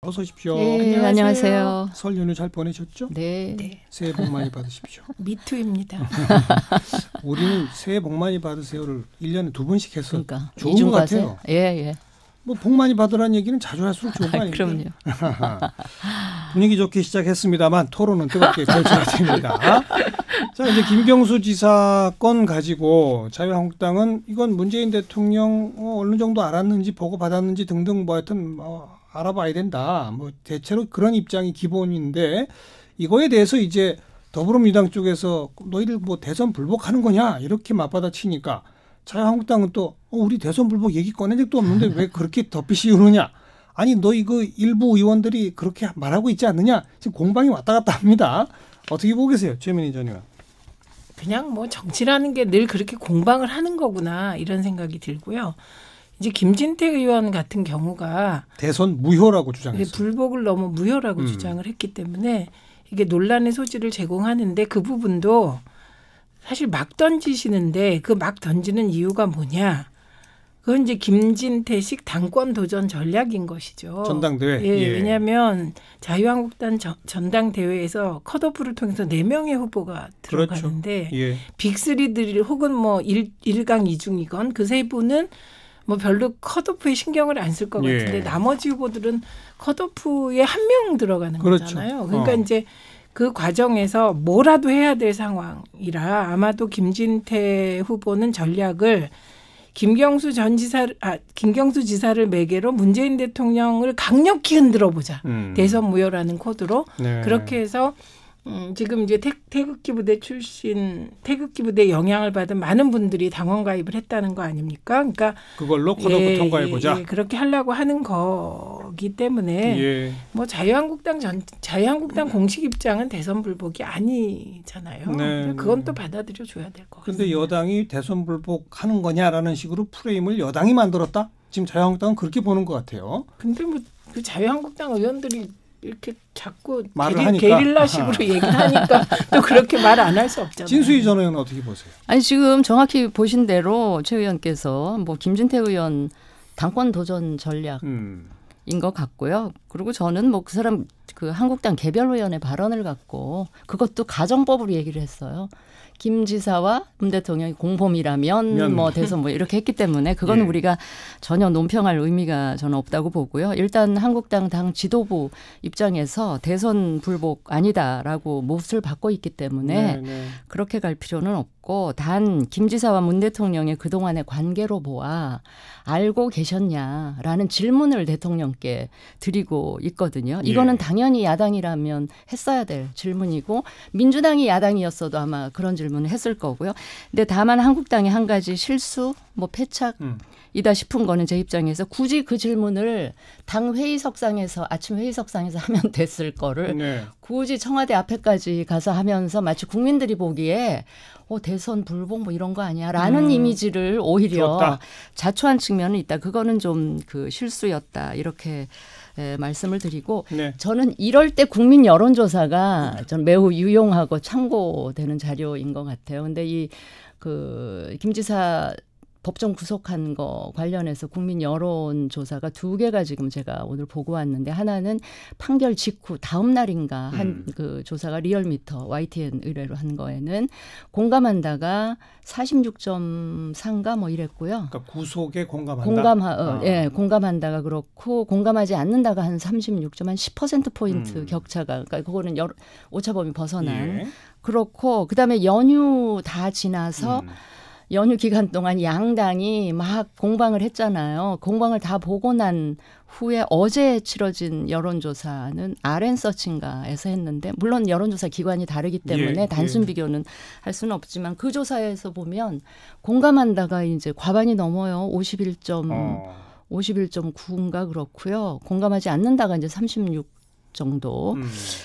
어서 오십시오. 네, 안녕하세요. 설 연휴 잘 보내셨죠? 네. 네. 새해 복 많이 받으십시오. 미투입니다. 우리는 새해 복 많이 받으세요를 1년에 2번씩 해서 그러니까 좋은 것 같아요. 예, 예. 뭐 복 많이 받으라는 얘기는 자주 할수록 좋은 거 아닙니까? 그럼요. 분위기 좋게 시작했습니다만 토론은 뜨겁게 펼쳐야 됩니다. 자, 이제 김경수 지사 건 가지고 자유한국당은 이건 문재인 대통령 어느 정도 알았는지 보고받았는지 등등 뭐 하여튼 알아봐야 된다. 뭐 대체로 그런 입장이 기본인데 이거에 대해서 이제 더불어민주당 쪽에서 너희들 뭐 대선 불복하는 거냐 이렇게 맞받아치니까 자유한국당은 또 우리 대선 불복 얘기 꺼낸 적도 없는데 왜 그렇게 덧빛 씌우느냐. 아니 너 이거 일부 의원들이 그렇게 말하고 있지 않느냐. 지금 공방이 왔다 갔다 합니다. 어떻게 보고 계세요, 최민희 전 의원? 그냥 뭐 정치라는 게 늘 그렇게 공방을 하는 거구나 이런 생각이 들고요. 이제 김진태 의원 같은 경우가 대선 무효라고 주장했어요. 불복을 너무 무효라고 주장을 했기 때문에 이게 논란의 소지를 제공하는데 그 부분도 사실 막 던지시는데 그 막 던지는 이유가 뭐냐. 그건 이제 김진태식 당권 도전 전략인 것이죠. 전당대회. 예, 예. 왜냐하면 자유한국당 전당대회에서 컷오프를 통해서 4명의 후보가 들어가는데 그렇죠. 예. 빅3들이 혹은 뭐 1강 2중이건 그 세 분은 뭐 별로 컷오프에 신경을 안 쓸 것 예. 같은데 나머지 후보들은 컷오프에 한 명 들어가는 그렇죠. 거잖아요. 그러니까 이제 그 과정에서 뭐라도 해야 될 상황이라 아마도 김진태 후보는 전략을 김경수 지사를 매개로 문재인 대통령을 강력히 흔들어 보자. 대선 무효라는 코드로. 네. 그렇게 해서 지금 이제 태극기 부대 영향을 받은 많은 분들이 당원 가입을 했다는 거 아닙니까? 그러니까 그걸로 컷오프 통과해 보자. 예, 그렇게 하려고 하는 거기 때문에 예. 뭐 자유한국당 공식 입장은 대선 불복이 아니잖아요. 네, 그건 네. 또 받아들여 줘야 될 것 같습니다. 그런데 여당이 대선 불복하는 거냐라는 식으로 프레임을 여당이 만들었다. 지금 자유한국당은 그렇게 보는 것 같아요. 근데 뭐 그 자유한국당 의원들이 이렇게 자꾸 말을 하니까. 게릴라식으로 얘기를 하니까 또 그렇게 말 안 할 수 없잖아요. 진수희 전 의원은 어떻게 보세요? 아니 지금 정확히 보신 대로 최 의원께서 뭐 김진태 의원 당권 도전 전략인 것 같고요. 그리고 저는 뭐 그 사람 그 한국당 개별위원회 발언을 갖고 그것도 가정법으로 얘기를 했어요. 김 지사와 문 대통령이 공범이라면 뭐 대선 뭐 이렇게 했기 때문에 그거는 예. 우리가 전혀 논평할 의미가 저는 없다고 보고요. 일단 한국당 당 지도부 입장에서 대선 불복 아니다라고 몫을 받고 있기 때문에 그렇게 갈 필요는 없고 단 김 지사와 문 대통령의 그동안의 관계로 보아 알고 계셨냐라는 질문을 대통령께 드리고 있거든요. 이거는 예. 당연히 야당이라면 했어야 될 질문이고 민주당이 야당이었어도 아마 그런 질문을 했을 거고요. 근데 다만 한국당의 한 가지 실수, 뭐 패착이다 싶은 거는 제 입장에서 굳이 그 질문을 당 회의석상에서 아침 회의석상에서 하면 됐을 거를 굳이 청와대 앞에까지 가서 하면서 마치 국민들이 보기에 대선 불복 뭐 이런 거 아니야라는 이미지를 오히려 줬다. 자초한 측면은 있다. 그거는 좀 그 실수였다. 이렇게 말씀을 드리고 저는 이럴 때 국민 여론조사가 전 매우 유용하고 참고되는 자료인 것 같아요. 근데 이 김 지사 법정 구속한 거 관련해서 국민 여론조사가 2개가 지금 제가 오늘 보고 왔는데 하나는 판결 직후 다음 날인가 한 그 조사가 리얼미터 YTN 의뢰로 한 거에는 공감한다가 46.3가 뭐 이랬고요. 그러니까 구속에 공감한다. 공감한다가 그렇고 공감하지 않는다가 한 36점 한 10%포인트 격차가 그러니까 그거는 오차범위 벗어난 그렇고 그다음에 연휴 다 지나서 연휴 기간 동안 양당이 막 공방을 했잖아요. 공방을 다 보고 난 후에 어제 치러진 여론조사는 RN서치인가에서 했는데 물론 여론조사 기관이 다르기 때문에 단순 비교는 할 수는 없지만 그 조사에서 보면 공감한다가 이제 과반이 넘어요. 51.9인가 그렇고요. 공감하지 않는다가 이제 36 정도.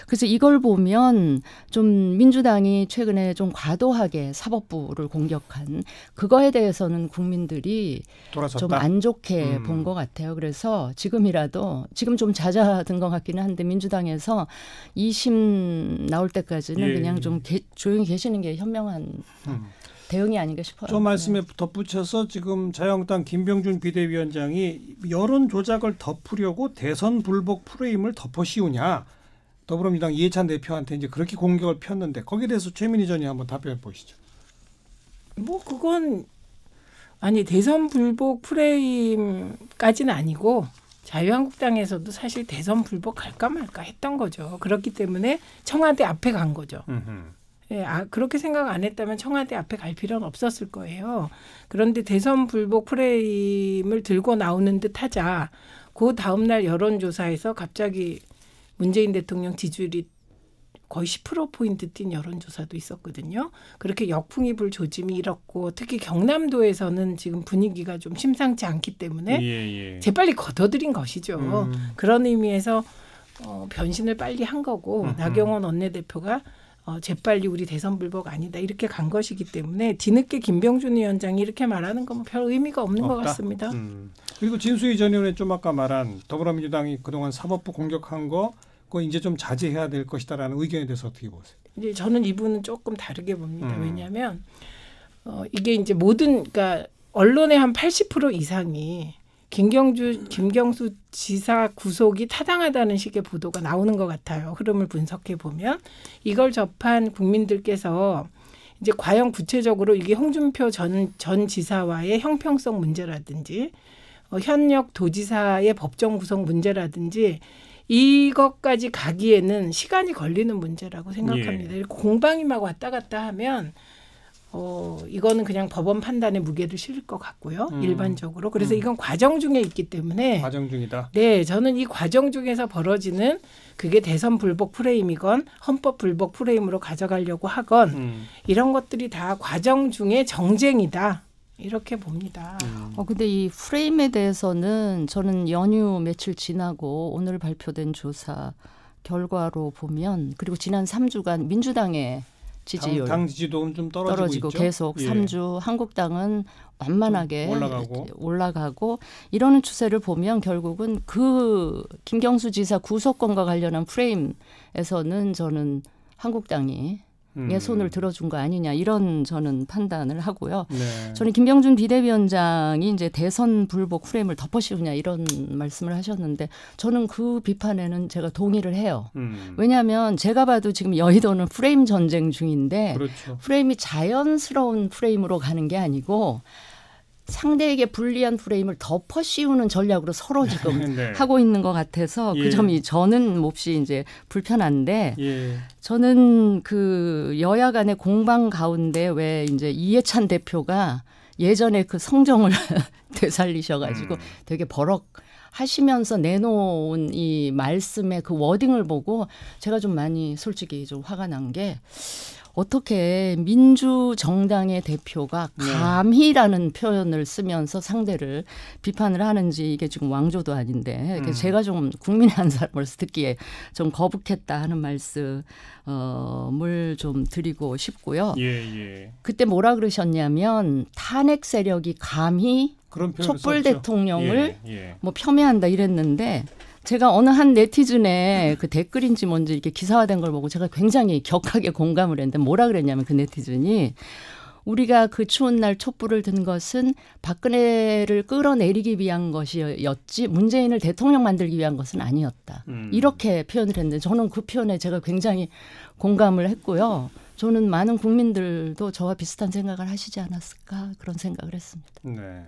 그래서 이걸 보면 좀 민주당이 최근에 좀 과도하게 사법부를 공격한 그거에 대해서는 국민들이 좀 안 좋게 본 것 같아요. 그래서 지금이라도 지금 좀 잦아든 것 같기는 한데 민주당에서 2심 나올 때까지는 그냥 좀 조용히 계시는 게 현명한 대응이 아닌가 싶어요. 저 말씀에 덧붙여서 지금 자유한국당 김병준 비대위원장이 여론 조작을 덮으려고 대선 불복 프레임을 덮어씌우냐. 더불어민주당 이해찬 대표한테 이제 그렇게 공격을 폈는데 거기에 대해서 최민희 전 의원 한번 답변해 보시죠. 뭐 그건 아니 대선 불복 프레임까지는 아니고 자유한국당에서도 사실 대선 불복 갈까 말까 했던 거죠. 그렇기 때문에 청와대 앞에 간 거죠. 예, 그렇게 생각 안 했다면 청와대 앞에 갈 필요는 없었을 거예요. 그런데 대선 불복 프레임을 들고 나오는 듯 하자 그 다음날 여론조사에서 갑자기 문재인 대통령 지지율이 거의 10%포인트 뛴 여론조사도 있었거든요. 그렇게 역풍이 불 조짐이 일었고 특히 경남도에서는 지금 분위기가 좀 심상치 않기 때문에 재빨리 걷어들인 것이죠. 그런 의미에서 변신을 빨리 한 거고 나경원 원내대표가 재빨리 우리 대선 불복 아니다 이렇게 간 것이기 때문에 뒤늦게 김병준 위원장이 이렇게 말하는 건 별 의미가 없는 것 같습니다. 그리고 진수희 전 의원이 좀 아까 말한 더불어민주당이 그동안 사법부 공격한 거 그거 이제 좀 자제해야 될 것이다라는 의견에 대해서 어떻게 보세요? 이제 저는 이 부분은 조금 다르게 봅니다. 왜냐하면 이게 이제 모든 그러니까 언론의 한 80% 이상이 김경수 지사 구속이 타당하다는 식의 보도가 나오는 것 같아요. 흐름을 분석해 보면 이걸 접한 국민들께서 이제 과연 구체적으로 이게 홍준표 전 지사와의 형평성 문제라든지 현역 도지사의 법정 구속 문제라든지 이것까지 가기에는 시간이 걸리는 문제라고 생각합니다. 예. 공방이 막 왔다 갔다 하면 이거는 그냥 법원 판단에 무게를 실을 것 같고요. 일반적으로. 그래서 이건 과정 중에 있기 때문에. 과정 중이다. 네. 저는 이 과정 중에서 벌어지는 그게 대선 불복 프레임이건 헌법 불복 프레임으로 가져가려고 하건 이런 것들이 다 과정 중에 정쟁이다. 이렇게 봅니다. 근데 이 프레임에 대해서는 저는 연휴 며칠 지나고 오늘 발표된 조사 결과로 보면 그리고 지난 3주간 민주당의 지지율 당 지지도는 좀 떨어지고 있죠? 계속 3주 한국당은 완만하게 올라가고 이러는 추세를 보면 결국은 그 김경수 지사 구속건과 관련한 프레임에서는 저는 한국당이 손을 들어준 거 아니냐 이런 저는 판단을 하고요. 네. 저는 김병준 비대위원장이 이제 대선 불복 프레임을 덮어씌우냐 이런 말씀을 하셨는데 저는 그 비판에는 제가 동의를 해요. 왜냐하면 제가 봐도 지금 여의도는 프레임 전쟁 중인데 그렇죠. 프레임이 자연스러운 프레임으로 가는 게 아니고 상대에게 불리한 프레임을 덮어 씌우는 전략으로 서로 지금 네. 하고 있는 것 같아서 그 점이 저는 몹시 이제 불편한데 저는 그 여야 간의 공방 가운데 왜 이제 이해찬 대표가 예전에 그 성정을 되살리셔가지고 되게 버럭 하시면서 내놓은 이 말씀의 그 워딩을 보고 제가 좀 많이 솔직히 좀 화가 난 게 어떻게 민주정당의 대표가 감히라는 표현을 쓰면서 상대를 비판을 하는지 이게 지금 왕조도 아닌데 제가 좀 국민의 한 사람으로서 듣기에 좀 거북했다 하는 말씀을 좀 드리고 싶고요. 그때 뭐라 그러셨냐면 탄핵 세력이 감히 촛불 대통령을 뭐 폄훼한다 이랬는데 제가 어느 한 네티즌의 그 댓글인지 뭔지 이렇게 기사화된 걸 보고 제가 굉장히 격하게 공감을 했는데 뭐라 그랬냐면 그 네티즌이 우리가 그 추운 날 촛불을 든 것은 박근혜를 끌어내리기 위한 것이었지 문재인을 대통령 만들기 위한 것은 아니었다. 이렇게 표현을 했는데 저는 그 표현에 제가 굉장히 공감을 했고요. 저는 많은 국민들도 저와 비슷한 생각을 하시지 않았을까 그런 생각을 했습니다. 네.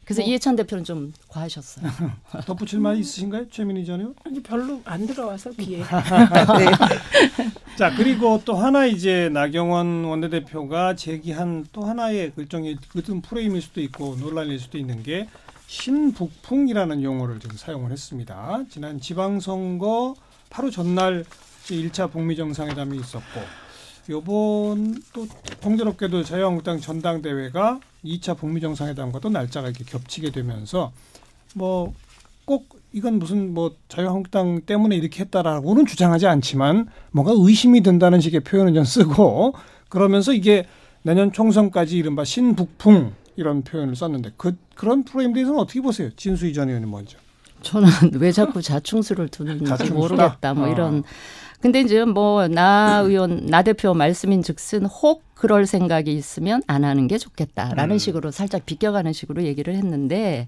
그래서 이해찬 대표는 좀 과하셨어요. 덧붙일 말 있으신가요? 최민희 전 의원? 아니 별로 안 들어와서 귀에. 네. 자 그리고 또 하나 이제 나경원 원내대표가 제기한 또 하나의 일종의 그런 프레임일 수도 있고 논란일 수도 있는 게 신북풍이라는 용어를 지금 사용을 했습니다. 지난 지방선거 바로 전날 1차 북미 정상회담이 있었고 요번 또 공교롭게도 자유한국당 전당대회가 2차 북미 정상회담과 또 날짜가 이렇게 겹치게 되면서 뭐 꼭 이건 무슨 뭐 자유한국당 때문에 이렇게 했다라고는 주장하지 않지만 뭔가 의심이 든다는 식의 표현을 좀 쓰고 그러면서 이게 내년 총선까지 이른바 신북풍 이런 표현을 썼는데 그런 프레임에 대해서는 어떻게 보세요? 진수희 전 의원님 먼저. 저는 왜 자꾸 자충수를 두는지 모르겠다. 뭐 이런 근데 이제 뭐 나 의원, 나 대표 말씀인즉슨 혹 그럴 생각이 있으면 안 하는 게 좋겠다라는 식으로 살짝 비껴가는 식으로 얘기를 했는데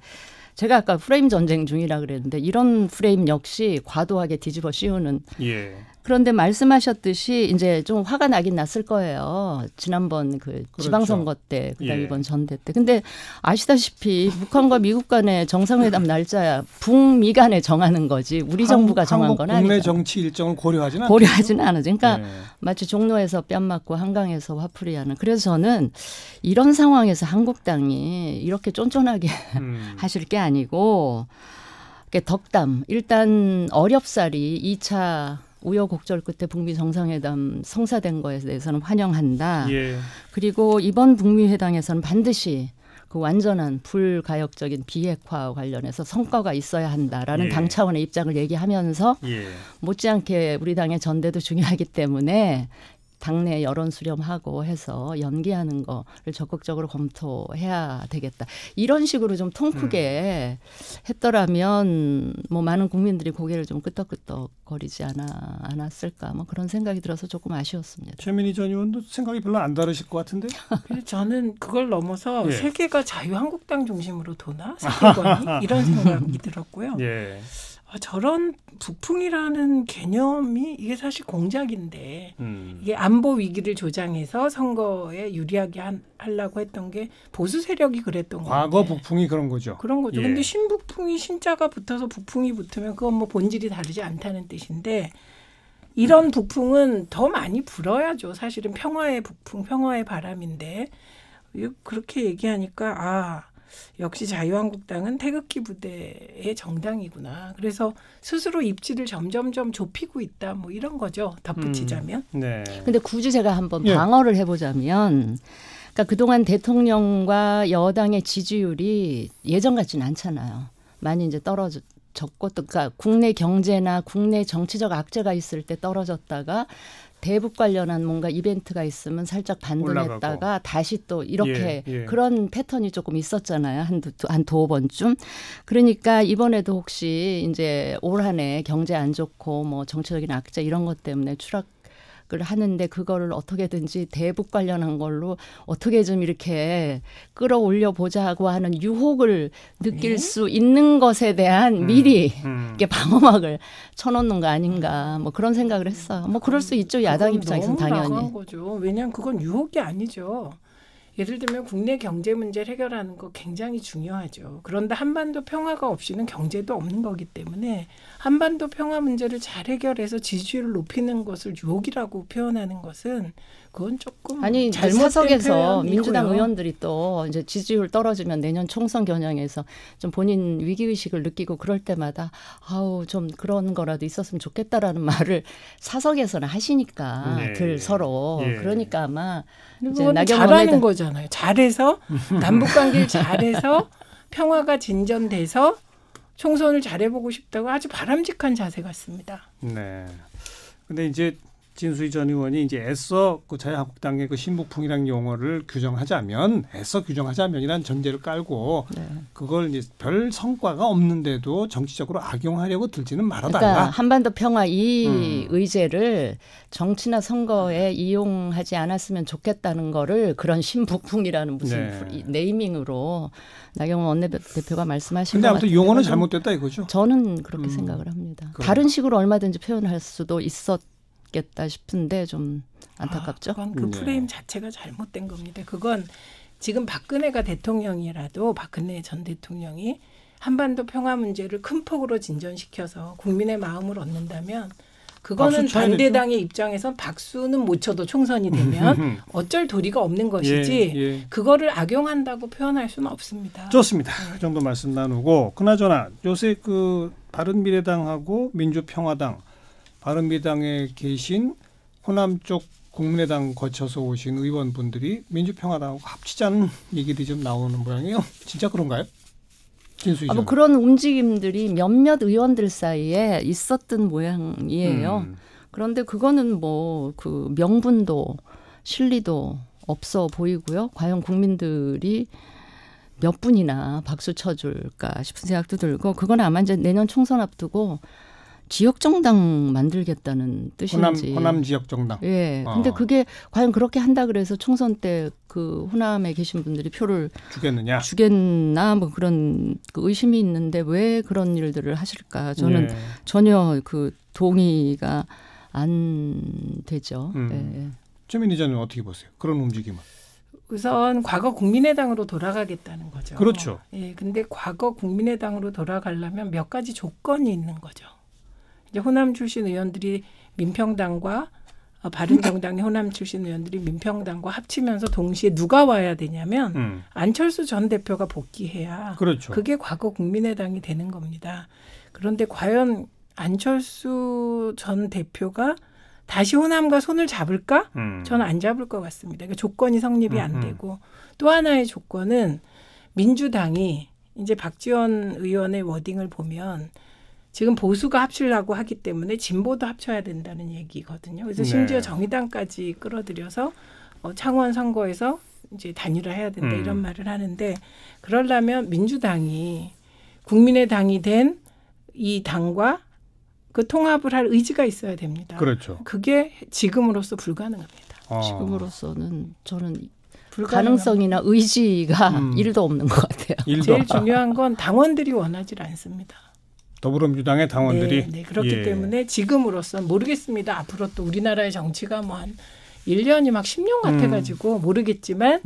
제가 아까 프레임 전쟁 중이라 그랬는데 이런 프레임 역시 과도하게 뒤집어 씌우는. 예. 그런데 말씀하셨듯이 이제 좀 화가 나긴 났을 거예요. 지난번 그 그렇죠. 지방선거 때, 그다음 예. 이번 전대 때. 근데 아시다시피 북한과 미국 간의 정상회담 날짜야 북미 간에 정하는 거지 우리 정부가 정한 건 아니죠. 국내 정치 일정을 고려하지는 않아요. 그러니까 마치 종로에서 뺨 맞고 한강에서 화풀이 하는. 그래서 저는 이런 상황에서 한국당이 이렇게 쫀쫀하게 하실 게 아니고 덕담. 일단 어렵사리 2차 우여곡절 끝에 북미 정상회담 성사된 거에 대해서는 환영한다. 예. 그리고 이번 북미 회담에서는 반드시 그 완전한 불가역적인 비핵화 관련해서 성과가 있어야 한다라는 예. 당 차원의 입장을 얘기하면서 예. 못지않게 우리 당의 전대도 중요하기 때문에 당내 여론 수렴하고 해서 연기하는 거를 적극적으로 검토해야 되겠다. 이런 식으로 좀 통 크게 했더라면 뭐 많은 국민들이 고개를 좀 끄덕끄덕거리지 않았을까 뭐 그런 생각이 들어서 조금 아쉬웠습니다. 최민희 전 의원도 생각이 별로 안 다르실 것 같은데? 그래서 저는 그걸 넘어서 예. 세계가 자유한국당 중심으로 도나? 세계관이? 이런 생각이 들었고요. 예. 저런 북풍이라는 개념이 이게 사실 공작인데 이게 안보 위기를 조장해서 선거에 유리하게 하려고 했던 게 보수 세력이 그랬던 거예요. 과거 북풍이 그런 거죠. 그런 거죠. 예. 근데 신북풍이 신자가 붙어서 북풍이 붙으면 그건 뭐 본질이 다르지 않다는 뜻인데 이런 북풍은 더 많이 불어야죠. 사실은 평화의 북풍, 평화의 바람인데 그렇게 얘기하니까 역시 자유한국당은 태극기 부대의 정당이구나. 그래서 스스로 입지를 점점점 좁히고 있다. 뭐 이런 거죠. 덧붙이자면. 네. 근데 굳이 제가 한번 방어를 해보자면 그러니까 그동안 대통령과 여당의 지지율이 예전 같지는 않잖아요. 많이 이제 떨어졌고 그러니까 국내 경제나 국내 정치적 악재가 있을 때 떨어졌다가 대북 관련한 뭔가 이벤트가 있으면 살짝 반등했다가 올라가고. 다시 또 이렇게 예. 그런 패턴이 조금 있었잖아요. 한 두어 번쯤. 그러니까 이번에도 혹시 이제 올 한 해 경제 안 좋고 뭐 정치적인 악재 이런 것 때문에 추락을 하는데 그거를 어떻게든지 대북 관련한 걸로 어떻게 좀 이렇게 끌어올려 보자고 하는 유혹을 느낄 수 있는 것에 대한 미리 이렇게 방어막을 쳐놓는 거 아닌가 뭐 그런 생각을 했어요. 뭐 그럴 수 있죠. 야당 입장에서는 당연히. 너무 나간 거죠. 왜냐하면 그건 유혹이 아니죠. 예를 들면 국내 경제 문제를 해결하는 거 굉장히 중요하죠. 그런데 한반도 평화가 없이는 경제도 없는 거기 때문에 한반도 평화 문제를 잘 해결해서 지지율을 높이는 것을 유혹이라고 표현하는 것은 그건 조금 아니 잘못된 사석에서 표현이고요. 민주당 의원들이 또 이제 지지율 떨어지면 내년 총선 겨냥해서 좀 본인 위기 의식을 느끼고 그럴 때마다 아우 좀 그런 거라도 있었으면 좋겠다라는 말을 사석에서는 하시니까 네. 들 서로 예. 그러니까 아마 이제 그건 잘하는 거잖아요. 잘해서 남북 관계를 잘해서 평화가 진전돼서 총선을 잘해보고 싶다고 아주 바람직한 자세 같습니다. 네. 근데 이제 진수희 전 의원이 이제 애써 그 자유한국당의 그 신북풍이라는 용어를 애써 규정하자면이라는 전제를 깔고 네. 그걸 이제 별 성과가 없는데도 정치적으로 악용하려고 들지는 말아달라. 그러니까 한반도 평화 이 의제를 정치나 선거에 이용하지 않았으면 좋겠다는 거를 그런 신북풍이라는 무슨 네이밍으로 나경원 원내대표가 말씀하신 것 근데 같은데 아무튼 용어는 잘못됐다 이거죠. 저는 그렇게 생각을 합니다. 다른 식으로 얼마든지 표현할 수도 있었겠다 싶은데 좀 안타깝죠. 그건 그 프레임 자체가 잘못된 겁니다. 그건 지금 박근혜가 대통령이라도 박근혜 전 대통령이 한반도 평화 문제를 큰 폭으로 진전시켜서 국민의 마음을 얻는다면 그거는 반대당의 입장에선 박수는 못 쳐도 총선이 되면 어쩔 도리가 없는 것이지 그거를 악용한다고 표현할 수는 없습니다. 좋습니다. 그 정도 말씀 나누고 그나저나 요새 그 바른미래당하고 민주평화당 바른미래당에 계신 호남 쪽 국민의당 거쳐서 오신 의원분들이 민주평화당하고 합치자는 얘기들이 좀 나오는 모양이에요. 진짜 그런가요? 뭐 그런 움직임들이 몇몇 의원들 사이에 있었던 모양이에요. 그런데 그거는 뭐 그 명분도 실리도 없어 보이고요. 과연 국민들이 몇 분이나 박수 쳐줄까 싶은 생각도 들고 그건 아마 이제 내년 총선 앞두고 지역 정당 만들겠다는 뜻인지. 호남 지역 정당. 예. 근데 그게 과연 그렇게 한다 그래서 총선 때 그 호남에 계신 분들이 표를 주겠나 뭐 그런 그 의심이 있는데 왜 그런 일들을 하실까? 저는 전혀 그 동의가 안 되죠. 예. 최민희 기자는 어떻게 보세요? 그런 움직임은? 우선 과거 국민의당으로 돌아가겠다는 거죠. 그렇죠. 예, 근데 과거 국민의당으로 돌아가려면 몇 가지 조건이 있는 거죠. 이제 호남 출신 의원들이 민평당과 바른정당의 호남 출신 의원들이 민평당과 합치면서 동시에 누가 와야 되냐면 안철수 전 대표가 복귀해야 그렇죠. 그게 과거 국민의당이 되는 겁니다. 그런데 과연 안철수 전 대표가 다시 호남과 손을 잡을까? 저는 안 잡을 것 같습니다. 그러니까 조건이 성립이 안 되고 또 하나의 조건은 민주당이 이제 박지원 의원의 워딩을 보면 지금 보수가 합치려고 하기 때문에 진보도 합쳐야 된다는 얘기거든요. 그래서 심지어 정의당까지 끌어들여서 창원 선거에서 이제 단일화해야 된다 이런 말을 하는데 그러려면 민주당이 국민의당이 된 이 당과 그 통합을 할 의지가 있어야 됩니다. 그렇죠. 그게 지금으로서 불가능합니다. 지금으로서는 저는 가능성이나 의지가 1도 없는 것 같아요. 제일 중요한 건 당원들이 원하지 않습니다. 더불어민주당의 당원들이. 네, 그렇기 때문에 지금으로서는 모르겠습니다. 앞으로 또 우리나라의 정치가 뭐 한 1년이 막 10년 같아가지고 모르겠지만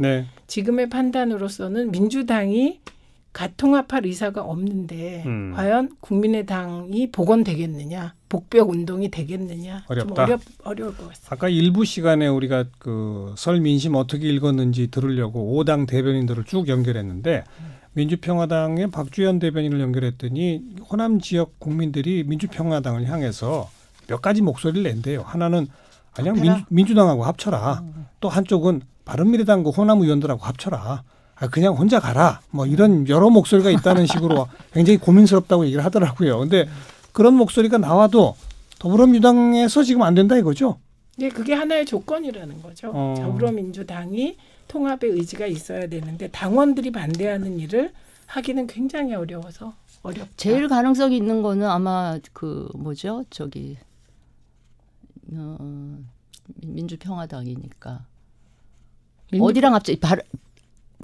지금의 판단으로서는 민주당이 가통합할 의사가 없는데 과연 국민의당이 복원되겠느냐, 복벽 운동이 되겠느냐 어렵다. 좀 어려울 것 같습니다. 아까 일부 시간에 우리가 그 설 민심 어떻게 읽었는지 들으려고 5당 대변인들을 쭉 연결했는데 민주평화당의 박주현 대변인을 연결했더니 호남 지역 국민들이 민주평화당을 향해서 몇 가지 목소리를 낸대요. 하나는 그냥 민주당하고 합쳐라. 또 한쪽은 바른미래당과 호남 의원들하고 합쳐라. 그냥 혼자 가라. 뭐 이런 여러 목소리가 있다는 식으로 굉장히 고민스럽다고 얘기를 하더라고요. 근데 그런 목소리가 나와도 더불어민주당에서 지금 안 된다 이거죠? 네, 그게 하나의 조건이라는 거죠. 더불어민주당이 통합의 의지가 있어야 되는데 당원들이 반대하는 일을 하기는 굉장히 어렵다. 제일 가능성이 있는 거는 아마 그 뭐죠? 저기 민주평화당이니까 어디랑 합쳐?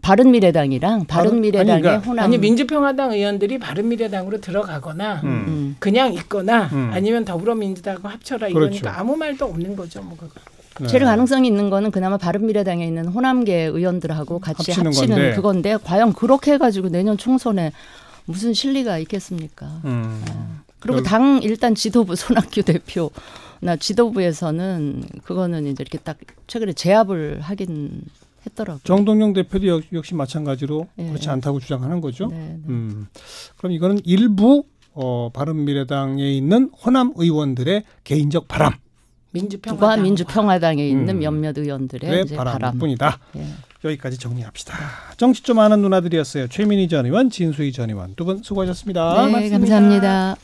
바른미래당이랑 바른미래당의 호남. 아니 민주평화당 의원들이 바른미래당으로 들어가거나 그냥 있거나 아니면 더불어민주당하고 합쳐라 이러니까 그렇죠. 아무 말도 없는 거죠. 뭐 그거. 제일 가능성이 있는 거는 그나마 바른미래당에 있는 호남계 의원들하고 같이 합치는 그건데 과연 그렇게 해가지고 내년 총선에 무슨 실리가 있겠습니까? 그리고 당 일단 지도부 손학규 대표나 지도부에서는 그거는 이제 이렇게 딱 최근에 제압을 하긴 했더라고요. 정동영 대표도 역시 마찬가지로 그렇지 않다고 주장하는 거죠. 그럼 이거는 일부 바른미래당에 있는 호남 의원들의 개인적 바람. 민주평화당에 있는 몇몇 의원들의 이제 바람뿐이다. 여기까지 정리합시다. 정치 좀 아는 누나들이었어요. 최민희 전 의원, 진수희 전 의원 두 분 수고하셨습니다. 네, 감사합니다.